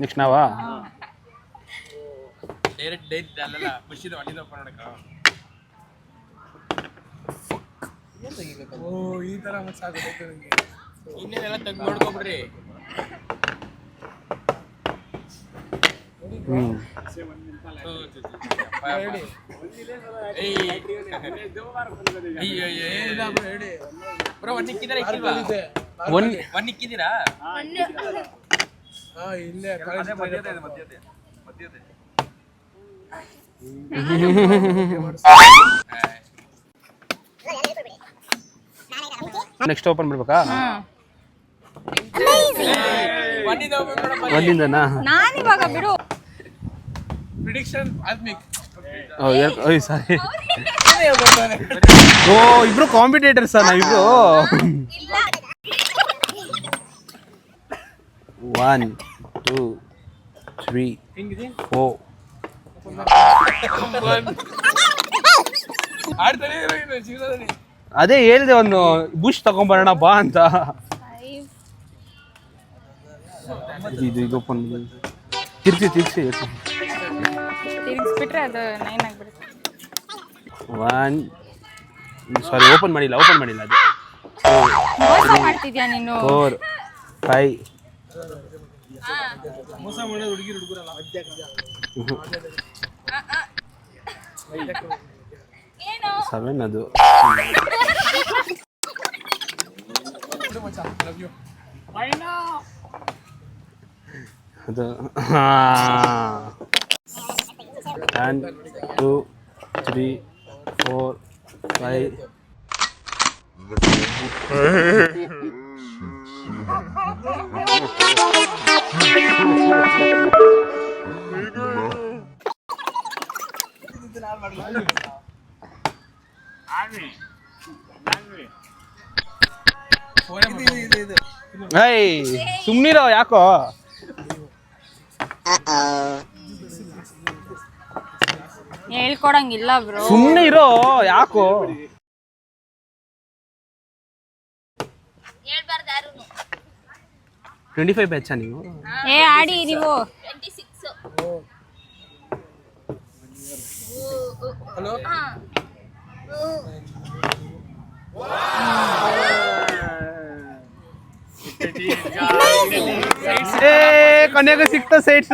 Next ನಾವಾ ಈ ತರ ಸಾಕಾಗುತ್ತೆ ನಂಗೆ. ಇನ್ನೇನೆಲ್ಲ ತೆಗ್ದು ನೋಡ್ಕೊಬಿಡ್ರಿ. ಬ್ರೋ ಒನ್ ಇಕ್ಕಿದ್ದೀರಾ ಒನ್ ಇಕ್ಕಿದ್ದೀರಾ? ಇಲ್ಲೇ ನೆಕ್ಸ್ಟ್ ಓಪನ್ ಮಾಡ್ಬೇಕಾ? ಒಂದಿಂದನಾ? ನಾನಿವಾಗ ಬಿಡು. ಪ್ರಿಡಿಕ್ಷನ್ ಆತ್ಮಿಕ್. ಸಾರಿ. ಓ ಇಬ್ರು ಕಾಂಪಿಟೇಟರ್ಸ್ ನಾವಿಬ್ರು. 1 2 3 4 ಅದೇ ಹೇಳಿದೆ ಒಂದು ಬುಷ್ ತಗೊಂಬರೋಣ ಬಾ ಅಂತ. ಇದು ಓಪನ್ ತಿರ್ಗಿಸ್ಬಿಟ್ರೆ ಅದು 9 ಆಗ್ಬಿಡುತ್ತೆ. ಸಾರಿ ಓಪನ್ ಮಾಡಿಲ್ಲ ಅದು. ಮೋಸ ಮಾಡ್ತಿದ್ಯಾ ನೀನು? 4 5 ಮೋಸ ಮಾಡೋದು ಹುಡುಗರಲ್ಲ. ಏನು 7 ಅದು. ಅದು 1 2 3 4 5 ಸುಮ್ನಿರೋ ಯಾಕೋ. ಹೇಳ್ಕೊಡಂಗಿಲ್ಲ ಬ್ರೋ. ಸುಮ್ನೆ ಇರೋ ಯಾಕೋ. ಹೇಳ್ಬಾರ್ದು ಯಾರು. 25 ಬ್ಯಾಚಾ ನೀವು? ಆಡಿ ನೀವು 26. ಹಲೋ ಕೊನೆಗೂ ಸಿಕ್ತ ಸೈಟ್ಸ್.